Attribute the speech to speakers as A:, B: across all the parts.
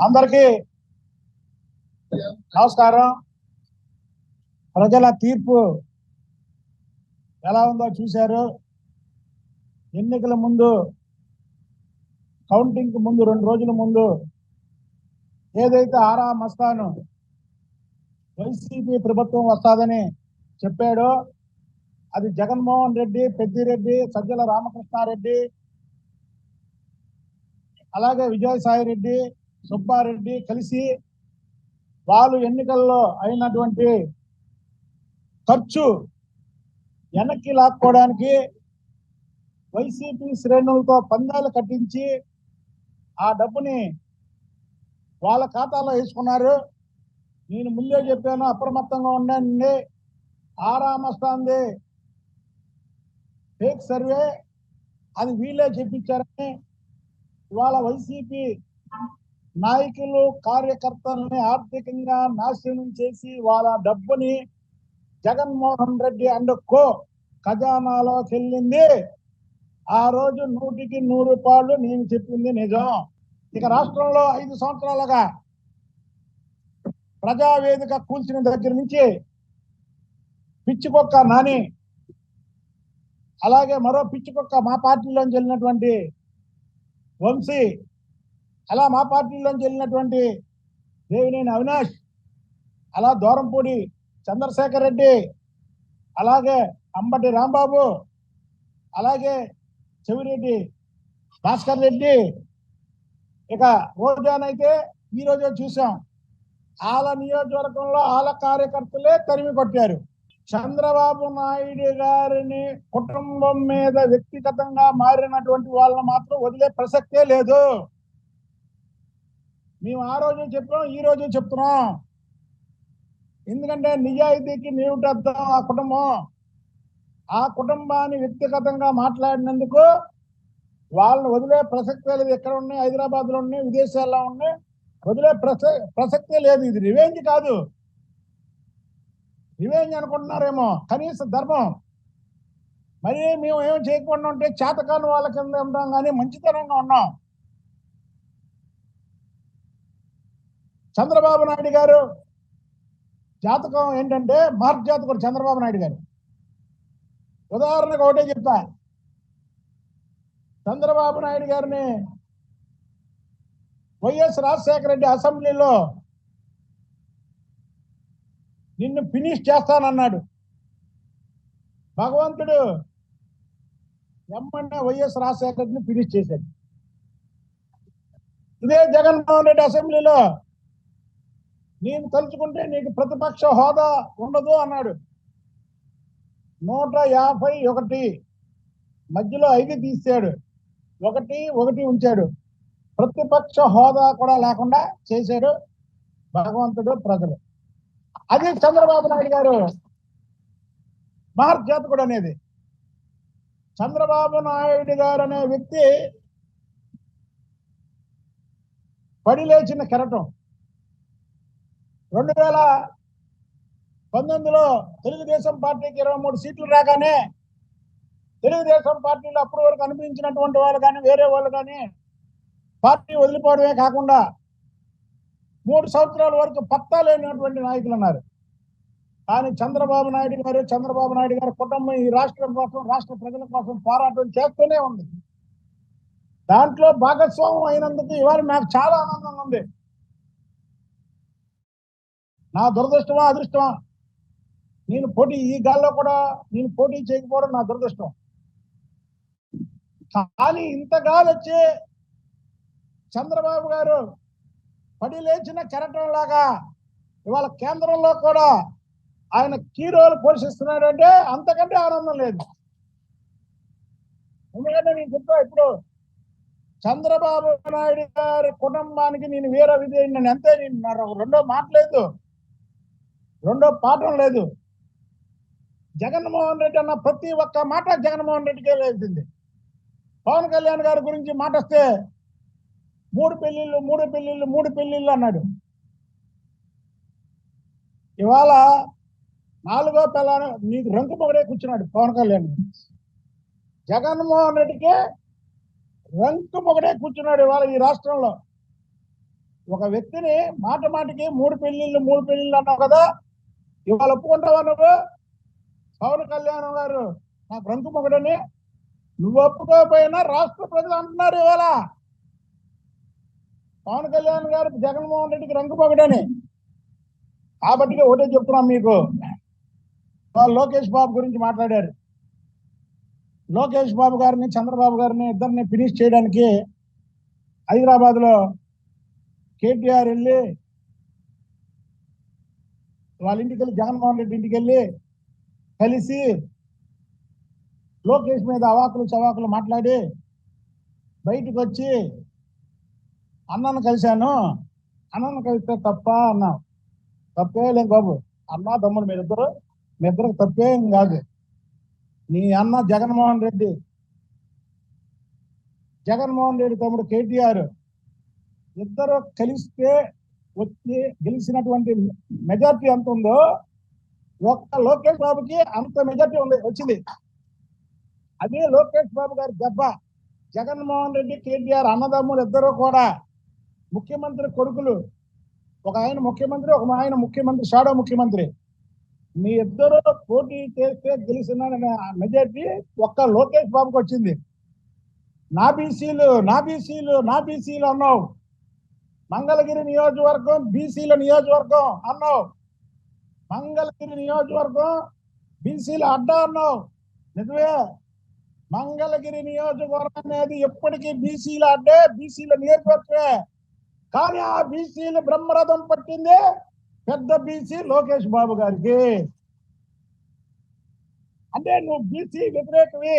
A: అందరికీ నమస్కారం. ప్రజల తీర్పు ఎలా ఉందో చూశారు. ఎన్నికల ముందు, కౌంటింగ్ ముందు 2 రోజుల ముందు ఏదైతే ఆరా మస్తాను వైసీపీ ప్రభుత్వం వస్తాదని చెప్పాడో అది జగన్మోహన్ రెడ్డి, పెద్దిరెడ్డి, సజ్జల రామకృష్ణారెడ్డి, అలాగే విజయసాయి రెడ్డి, సుబ్బారెడ్డి కలిసి వాళ్ళు ఎన్నికల్లో అయినటువంటి ఖర్చు వెనక్కి లాక్కోవడానికి వైసీపీ శ్రేణులతో పందాలు కట్టించి ఆ డబ్బుని వాళ్ళ ఖాతాలో వేసుకున్నారు. నేను ముందే చెప్పాను, అప్రమత్తంగా ఉండండి. ఆరామస్తాంది ఫేక్ సర్వే, అది వీళ్ళే చెప్పించారని ఇవాళ వైసీపీ నాయకులు, కార్యకర్తలని ఆర్థికంగా నాశనం చేసి వాళ్ళ డబ్బుని జగన్మోహన్ రెడ్డి అండ్ కో ఖజానాలో చెల్లింది. ఆ రోజు 100కి 100 రూపాయలు నేను చెప్పింది నిజం. ఇక రాష్ట్రంలో 5 సంవత్సరాలుగా ప్రజావేదిక కూల్చిన దగ్గర నుంచి పిచ్చికొక్క నాని, అలాగే మరో పిచ్చికొక్క మా పార్టీలోంచి వెళ్ళినటువంటి వంశీ, అలా మా పార్టీలోంచి వెళ్ళినటువంటి దేవినేని అవినాష్, అలా దూరంపూడి చంద్రశేఖర్ రెడ్డి, అలాగే అంబటి రాంబాబు, అలాగే చెవిరెడ్డి భాస్కర్ రెడ్డి, ఇక రోజానైతే ఈ రోజే చూసాం ఆల నియోజకవర్గంలో ఆల కార్యకర్తలే తరిమి కొట్టారు. చంద్రబాబు నాయుడు గారిని కుటుంబం మీద వ్యక్తిగతంగా మారినటువంటి వాళ్ళని మాత్రం వదిలే ప్రసక్తే లేదు. మేము ఆ రోజు చెప్పాం, ఈ రోజు చెప్తున్నాం. ఎందుకంటే నిజాయితీకి నీవుటద్దాం ఆ కుటుంబం. ఆ కుటుంబాన్ని వ్యక్తిగతంగా మాట్లాడినందుకు వాళ్ళని వదిలే ప్రసక్తే లేదు. ఎక్కడ ఉన్నాయి, హైదరాబాద్ లో ఉన్నాయి, విదేశాల్లో ఉన్నాయి, వదిలే ప్రసక్తే లేదు. ఇది రివెంజ్ కాదు. రివెంజ్ అనుకుంటున్నారేమో, కనీస ధర్మం. మరి మేము ఏం చేయకుండా ఉంటే చేతకాని వాళ్ళ కింద ఉంటాం, కానీ మంచితనంగా ఉన్నాం. చంద్రబాబు నాయుడు గారు జాతకం ఏంటంటే మార్క్ జాతకుడు చంద్రబాబు నాయుడు గారు. ఉదాహరణకు ఒకటే చెప్తా. చంద్రబాబు నాయుడు గారిని వైఎస్ రాజశేఖర రెడ్డి అసెంబ్లీలో నిన్ను ఫినిష్ చేస్తానన్నాడు. భగవంతుడు ఎమ్మెల్యే వైఎస్ రాజశేఖర రెడ్డిని ఫినిష్ చేశాడు. ఇదే జగన్మోహన్ రెడ్డి అసెంబ్లీలో నేను తలుచుకుంటే నీకు ప్రతిపక్ష హోదా ఉండదు అన్నాడు. 151 మధ్యలో 5 తీసాడు, 1 ఉంచాడు. ప్రతిపక్ష హోదా కూడా లేకుండా చేశాడు భగవంతుడు, ప్రజలు. అది చంద్రబాబు నాయుడు గారు మహర్జాతకుడు అనేది. చంద్రబాబు నాయుడు గారు అనే వ్యక్తి పడి లేచిన కెరటం. 2019లో తెలుగుదేశం పార్టీకి 23 సీట్లు రాగానే తెలుగుదేశం పార్టీలో అప్పటి వరకు అనిపించినటువంటి వాళ్ళు కానీ, వేరే వాళ్ళు కానీ పార్టీ వదిలిపోవడమే కాకుండా 3 సంవత్సరాల వరకు పత్తా లేనటువంటి నాయకులు ఉన్నారు. కానీ చంద్రబాబు నాయుడు గారి కుటుంబం ఈ రాష్ట్రం కోసం, రాష్ట్ర ప్రజల కోసం పోరాటం చేస్తూనే ఉంది. దాంట్లో భాగస్వామ్యం అయినందుకు ఇవాళ నాకు చాలా ఆనందంగా ఉంది. నా దురదృష్టమా, అదృష్టమా, నేను ఈ గాల్లో కూడా నేను పోటీ చేయకపోవడం నా దురదృష్టం. కానీ ఇంతగాలు వచ్చి చంద్రబాబు గారు పడి లేచిన కెరటం లాగా ఇవాళ కేంద్రంలో కూడా ఆయన కీ రోల్ పోషిస్తున్నాడంటే అంతకంటే ఆనందం లేదు. ఎందుకంటే నేను చెప్తా, ఇప్పుడు చంద్రబాబు నాయుడు గారి కుటుంబానికి నేను వేరే విధంగా అంతే. నేను రెండో మాట లేదు, రెండో పాఠం లేదు. జగన్మోహన్ రెడ్డి అన్న ప్రతి ఒక్క మాట జగన్మోహన్ రెడ్డికే లేచింది. పవన్ కళ్యాణ్ గారి గురించి మాట వస్తే 3 పెళ్లిళ్ళు అన్నాడు. ఇవాళ 4వ పిల్లని నీకు రంకు మొగడే కూర్చున్నాడు పవన్ కళ్యాణ్. జగన్మోహన్ రెడ్డికి రంకు మొగడే కూర్చున్నాడు ఇవాళ ఈ రాష్ట్రంలో. ఒక వ్యక్తిని మాట మాటికి మూడు పెళ్లిళ్ళు అన్నావు కదా, ఇవాళ ఒప్పుకుంటావా నువ్వు? పవన్ కళ్యాణ్ గారు నాకు రంకు మొగడని నువ్వు ఒప్పుకోకపోయినా రాష్ట్ర ప్రజలు అంటున్నారు ఇవాళ పవన్ కళ్యాణ్ గారు జగన్మోహన్ రెడ్డికి రంకు మొగడని. కాబట్టి ఒకటే చెప్తున్నాం మీకు, లోకేష్ బాబు గురించి మాట్లాడారు. లోకేష్ బాబు గారిని చంద్రబాబు గారిని ఇద్దరిని ఫినిష్ చేయడానికి హైదరాబాద్ లో కేటీఆర్ వెళ్ళి వాళ్ళ ఇంటికి వెళ్ళి జగన్మోహన్ రెడ్డి ఇంటికి వెళ్ళి కలిసి లోకేష్ మీద అవాకులు చవాకులు మాట్లాడి బయటకు వచ్చి అన్నను కలిశాను, అన్నను కలిస్తే తప్ప అన్నావు. తప్పే లేదు బాబు, అన్న తమ్ముడు మీ ఇద్దరు తప్పేం కాదు. నీ అన్న జగన్మోహన్ రెడ్డి తమ్ముడు కేటీఆర్ ఇద్దరు కలిస్తే వచ్చి గెలిచినటువంటి మెజార్టీ ఎంత ఉందో ఒక్క లోకేష్ బాబుకి అంత మెజార్టీ వచ్చింది. అదే లోకేష్ బాబు గారి దెబ్బ. జగన్మోహన్ రెడ్డి కేటీఆర్ అన్నదమ్ములు ఇద్దరు కూడా ముఖ్యమంత్రి కొడుకులు, ఒక ఆయన ముఖ్యమంత్రి, ఒక ఆయన ముఖ్యమంత్రి, షాడో ముఖ్యమంత్రి. మీ ఇద్దరు పోటీ చేస్తే గెలిచిన మెజార్టీ ఒక్క లోకేష్ బాబుకి వచ్చింది. నా బీసీలు అన్నావు. మంగళగిరి నియోజకవర్గం బీసీల నియోజకవర్గం అన్నావు. మంగళగిరి నియోజకవర్గం బీసీల అడ్డా అన్నావు. నిజమే, మంగళగిరి నియోజకవర్గం అనేది ఎప్పటికీ బీసీల అడ్డే, బీసీల నియోజకవర్గమే. కానీ ఆ బీసీలు బ్రహ్మరథం పట్టింది పెద్ద బీసీ లోకేష్ బాబు గారికి. అంటే నువ్వు బీసీ వ్యతిరేకవి,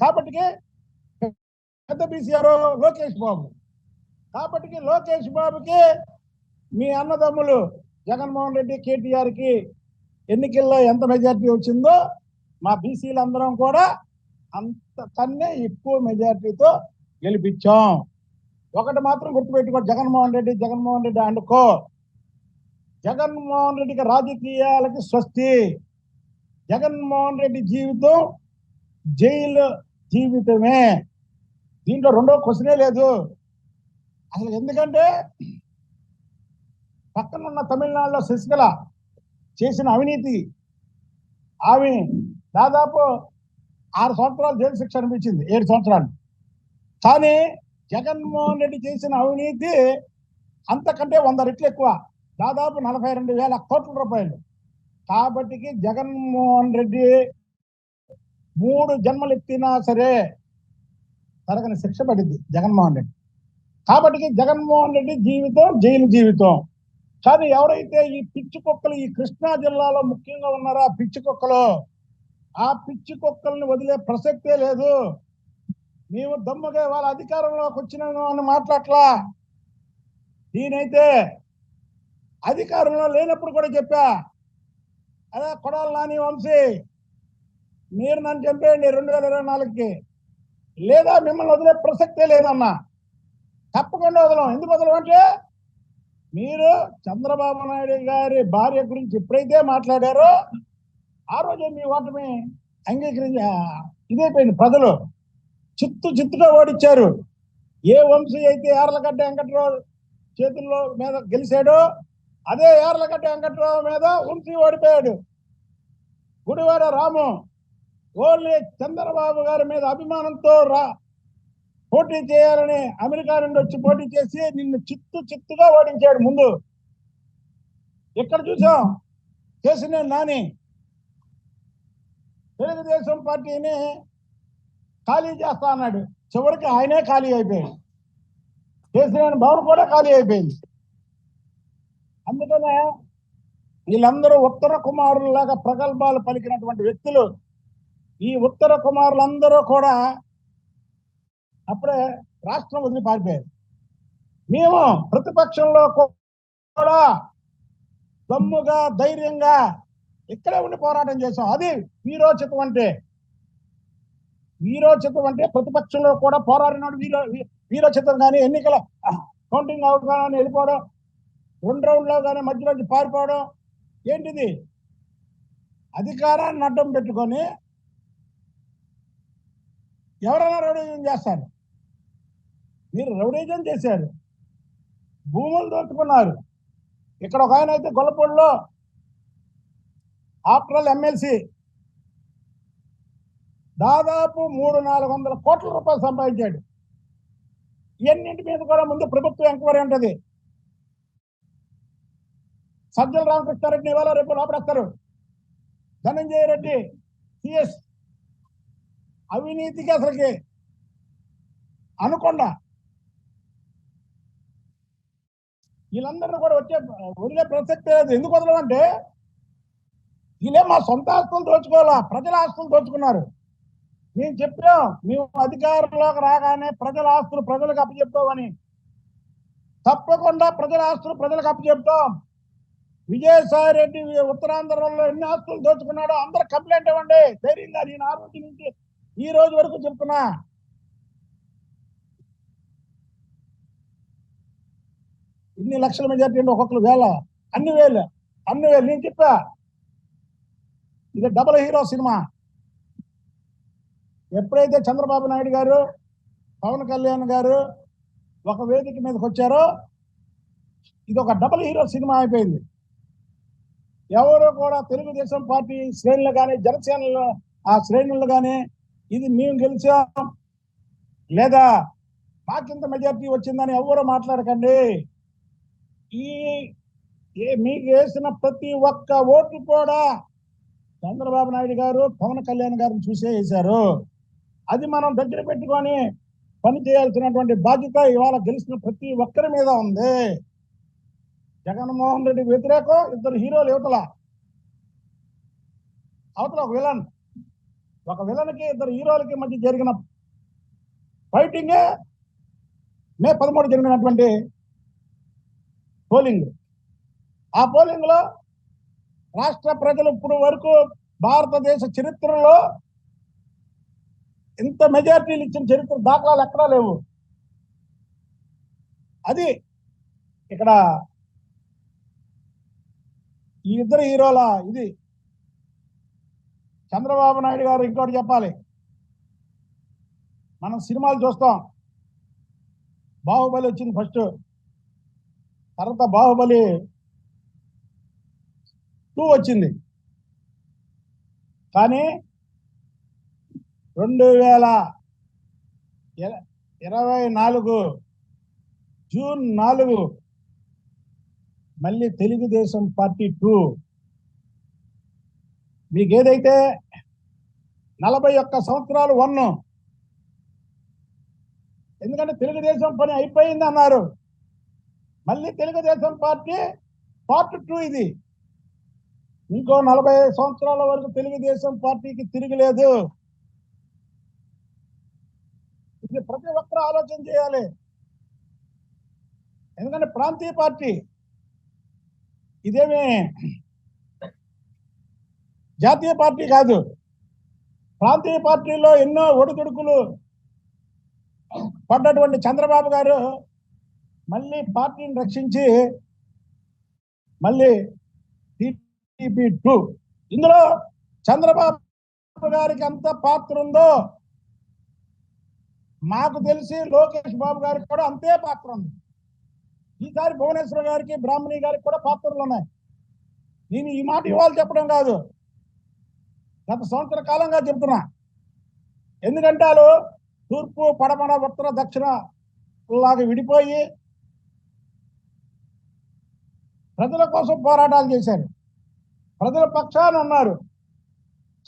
A: కాబట్టి పెద్ద బీసీ ఎవరు? లోకేష్ బాబు. కాబట్టి లోకేష్ బాబుకి మీ అన్నదమ్ములు జగన్మోహన్ రెడ్డి కేటీఆర్ కి ఎన్నికల్లో ఎంత మెజార్టీ వచ్చిందో మా బీసీలందరం కూడా అంత కన్నా ఎక్కువ మెజార్టీతో గెలిపించాం. ఒకటి మాత్రం గుర్తుపెట్టుకో, జగన్మోహన్ రెడ్డి అనుకో, జగన్మోహన్ రెడ్డికి రాజకీయాలకి స్వస్తి. జగన్మోహన్ రెడ్డి జీవితం జైలు జీవితమే, దీంట్లో రెండో క్వశ్చనే లేదు అసలు. ఎందుకంటే పక్కనున్న తమిళనాడులో శశికళ చేసిన అవినీతి, ఆమె దాదాపు 6 సంవత్సరాలు జైలు శిక్ష అనిపించింది, 7 సంవత్సరాలు. కానీ జగన్మోహన్ రెడ్డి చేసిన అవినీతి అంతకంటే 100 రెట్లు ఎక్కువ, దాదాపు 42,000 కోట్ల రూపాయలు. కాబట్టి జగన్మోహన్ రెడ్డి 3 జన్మలు ఎత్తినా సరే తరగని శిక్ష పడింది జగన్మోహన్ రెడ్డి. కాబట్టి జగన్మోహన్ రెడ్డి జీవితం జైలు జీవితం. కానీ ఎవరైతే ఈ పిచ్చి కుక్కలు ఈ కృష్ణా జిల్లాలో ముఖ్యంగా ఉన్నారో ఆ పిచ్చి కుక్కలు, ఆ పిచ్చి కుక్కల్ని వదిలే ప్రసక్తే లేదు. మేము దమ్ముగా వాళ్ళ అధికారంలోకి వచ్చిన మాట్లాడలా. నేనైతే అధికారంలో లేనప్పుడు కూడా చెప్పా, అదే కొడాలి నాని వంశీ మీరు నన్ను చంపేయండి 2024కి, లేదా మిమ్మల్ని వదిలే ప్రసక్తే లేదన్నా. తప్పకుండా వదలం. ఎందుకు వదలం అంటే మీరు చంద్రబాబు నాయుడు గారి భార్య గురించి ఎప్పుడైతే మాట్లాడారో ఆ రోజే మీ ఓటమి ఇదైపోయింది. ప్రజలు చిత్తుగా ఓడిచ్చారు. ఏ వంశీ అయితే యార్లగడ్డ వెంకట్రావు చేతుల్లో మీద గెలిచాడో అదే యార్లగడ్డ వెంకట్రావు మీద వంశీ ఓడిపోయాడు. గుడివాడ రాము ఓన్లీ చంద్రబాబు గారి మీద అభిమానంతో పోటీ చేయాలని అమెరికా నుండి వచ్చి పోటీ చేసి నిన్ను చిత్తుగా ఓడించాడు. ముందు ఎక్కడ చూసాం? కేసీఆర్ నాని తెలుగుదేశం పార్టీని ఖాళీ చేస్తా అన్నాడు, చివరికి ఆయనే ఖాళీ అయిపోయాడు. కేసీఆర్ భవన్ కూడా ఖాళీ అయిపోయింది. అందుకనే వీళ్ళందరూ ఉత్తర కుమారులాగా ప్రగల్భాలు పలికినటువంటి వ్యక్తులు. ఈ ఉత్తర కుమారులందరూ కూడా అప్పుడే రాష్ట్రం వదిలి పారిపోయారు. మేము ప్రతిపక్షంలో కూడా దమ్ముగా ధైర్యంగా ఇక్కడే ఉండి పోరాటం చేసాం. అది వీరోచితం అంటే. ప్రతిపక్షంలో కూడా పోరాడినాడు వీరోచితం. కానీ ఎన్నికల కౌంటింగ్ అవగానే వెళ్ళిపోవడం, 2 రౌండ్లో కానీ మధ్యలోంచి పారిపోవడం ఏంటిది? అధికారాన్ని అడ్డం పెట్టుకొని ఎవరైనా రౌడీజం చేస్తారు. మీరు రౌడీజం చేశారు, భూములు దోచుకున్నారు. ఇక్కడ ఒక ఆయన అయితే గొల్లపూడిలో ఆఫ్టర్ ఎమ్మెల్సీ దాదాపు 300-400 కోట్ల రూపాయలు సంపాదించాడు. ఇవన్నింటి మీద కూడా ముందు ప్రభుత్వం ఎంక్వైరీ ఉంటుంది. సజ్జల రామకృష్ణారెడ్డిని ఇవాళ రేపు లోపడేస్తారు. ధనంజయ రెడ్డి సిఎస్ అవినీతికి అసలుకి అనుకుండా వీళ్ళందరినీ కూడా వదిలే ప్రసక్తి లేదు. ఎందుకు వదలమంటే వీళ్ళే మా సొంత ఆస్తులు దోచుకోవాలా, ప్రజల ఆస్తులు దోచుకున్నారు. మేము చెప్పాం, మేము అధికారంలోకి రాగానే ప్రజల ఆస్తులు ప్రజలకు అప్పచెప్తామని. తప్పకుండా ప్రజల ఆస్తులు ప్రజలకు అప్పచెప్తాం. విజయసాయి రెడ్డి ఉత్తరాంధ్రలో ఎన్ని ఆస్తులు దోచుకున్నాడో అందరూ కంప్లైంట్ ఇవ్వండి ధైర్యంగా. నేను ఆ రోజు నుంచి ఈ రోజు వరకు చెప్తున్నా. ఇన్ని లక్షల మెజార్టీ అండి, ఒక్కొక్కరు వేల, అన్ని వేలు. నేను చెప్పా, ఇది డబుల్ హీరో సినిమా. ఎప్పుడైతే చంద్రబాబు నాయుడు గారు, పవన్ కళ్యాణ్ గారు ఒక వేదిక మీదకి వచ్చారో ఇది ఒక డబుల్ హీరో సినిమా అయిపోయింది. ఎవరు కూడా తెలుగుదేశం పార్టీ శ్రేణులు కానీ, జనసేనలో ఆ శ్రేణులు కానీ ఇది మేము గెలిచాం లేదా మాకింత మెజార్టీ వచ్చిందని ఎవరు మాట్లాడకండి. మీకు వేసిన ప్రతి ఒక్క ఓటు కూడా చంద్రబాబు నాయుడు గారు, పవన్ కళ్యాణ్ గారిని చూసే వేశారు. అది మనం దగ్గర పెట్టుకొని పని చేయాల్సినటువంటి బాధ్యత ఇవాళ గెలిచిన ప్రతి ఒక్కరి మీద ఉంది. జగన్మోహన్ రెడ్డి వ్యతిరేకం, ఇద్దరు హీరోలు అవతల ఒక విలన్కి ఇద్దరు హీరోలకి మధ్య జరిగిన ఫైటింగే మే 13 జరిగినటువంటి పోలింగ్. ఆ పోలింగ్ లో రాష్ట్ర ప్రజలు ఇప్పుడు వరకు భారతదేశ చరిత్రలో ఇంత మెజార్టీలు ఇచ్చిన చరిత్ర దాఖలాలు ఎక్కడా లేవు. అది ఇక్కడ ఈ ఇద్దరు హీరోల ఇది. చంద్రబాబు నాయుడు గారు ఇంకోటి చెప్పాలి, మనం సినిమాలు చూస్తాం. బాహుబలి వచ్చింది ఫస్ట్, తర్వాత బాహుబలి 2 వచ్చింది. కానీ 2024 జూన్ 4 మళ్ళీ తెలుగుదేశం పార్టీ 2. మీకు ఏదైతే 41 సంవత్సరాలు 1, ఎందుకంటే తెలుగుదేశం పని అయిపోయింది అన్నారు. మళ్ళీ తెలుగుదేశం పార్టీ పార్ట్ 2 ఇది. ఇంకో 40 సంవత్సరాల వరకు తెలుగుదేశం పార్టీకి తిరగలేదు. ఇది ప్రతి ఒక్కరూ ఆలోచన చేయాలి. ఎందుకంటే ప్రాంతీయ పార్టీ, ఇదేమి జాతీయ పార్టీ కాదు. ప్రాంతీయ పార్టీలో ఎన్నో ఒడిదుడుకులు పడ్డటువంటి చంద్రబాబు గారు మళ్ళీ పార్టీని రక్షించి మళ్ళీ టీడీపీ 2. ఇందులో చంద్రబాబు గారికి ఎంత పాత్ర ఉందో మాకు తెలిసి లోకేష్ బాబు గారికి కూడా అంతే పాత్ర ఉంది. ఈసారి భువనేశ్వర్ గారికి, బ్రాహ్మణి గారికి కూడా పాత్రలు ఉన్నాయి. నేను ఈ మాట ఇవాళ చెప్పడం కాదు, గత సంవత్సర కాలంగా చెప్తున్నా. ఎందుకంటే వాళ్ళు తూర్పు, పడమర, ఉత్తర, దక్షిణ లాగా విడిపోయి ప్రజల కోసం పోరాటాలు చేశారు, ప్రజల పక్షాన ఉన్నారు.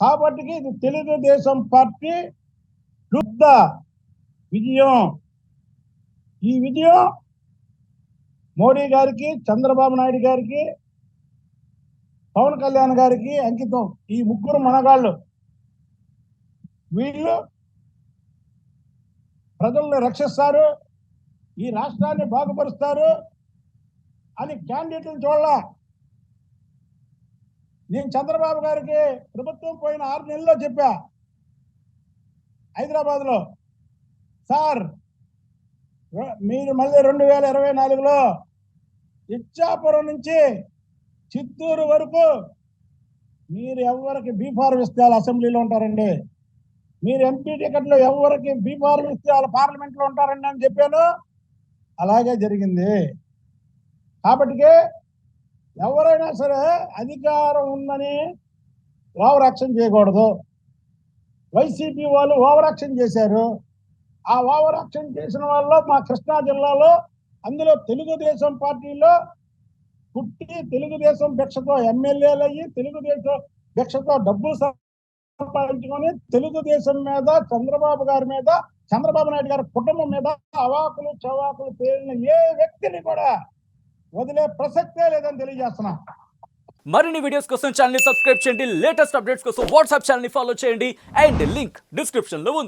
A: కాబట్టి ఇది తెలుగుదేశం పార్టీ పెద్ద విజయం. ఈ విజయం మోడీ గారికి, చంద్రబాబు నాయుడు గారికి, పవన్ కళ్యాణ్ గారికి అంకితం. ఈ ముగ్గురు మనగాళ్ళు, వీళ్ళు ప్రజలను రక్షిస్తారు, ఈ రాష్ట్రాన్ని బాగుపరుస్తారు అని క్యాండిడేట్లను చూడాల. నేను చంద్రబాబు గారికి ప్రభుత్వం పోయిన 6 నెలల్లో చెప్పా హైదరాబాద్లో, సార్ మీరు మళ్ళీ 2024లో ఇచ్చాపురం నుంచి చిత్తూరు వరకు మీరు ఎవరికి బీఫార్మ్ ఇస్తే అసెంబ్లీలో ఉంటారండి. మీరు ఎంపీ టికెట్లు ఎవరికి బీఫార్మ్ ఇస్తే వాళ్ళ పార్లమెంట్లో ఉంటారండి అని చెప్పాను. అలాగే జరిగింది. కాబట్టికే ఎవరైనా సరే అధికారం ఉందని ఓవర్ యాక్షన్ చేయకూడదు. వైసీపీ వాళ్ళు ఓవర్ యాక్షన్ చేశారు. ఆ ఓవర్ యాక్షన్ చేసిన వాళ్ళు మా కృష్ణా జిల్లాలో, అందులో తెలుగుదేశం పార్టీలో పుట్టి తెలుగుదేశం భిక్షతో ఎమ్మెల్యేలు అయ్యి తెలుగుదేశం భిక్షతో డబ్బులు సంపాదించుకొని తెలుగుదేశం మీద, చంద్రబాబు గారి మీద, చంద్రబాబు నాయుడు గారి కుటుంబం మీద అవాకులు చవాకులు పేలిన ఏ వ్యక్తిని కూడా వదిలే ప్రసక్తే లేదని తెలియజేస్తున్నా.
B: మరిన్ని వీడియోస్ కోసం ఛానల్ ని సబ్స్క్రైబ్ చేయండి. లేటెస్ట్ అప్డేట్స్ కోసం వాట్సాప్ ఛానల్ ని ఫాలో చేయండి. అండ్ లింక్ డిస్క్రిప్షన్ లో ఉంది.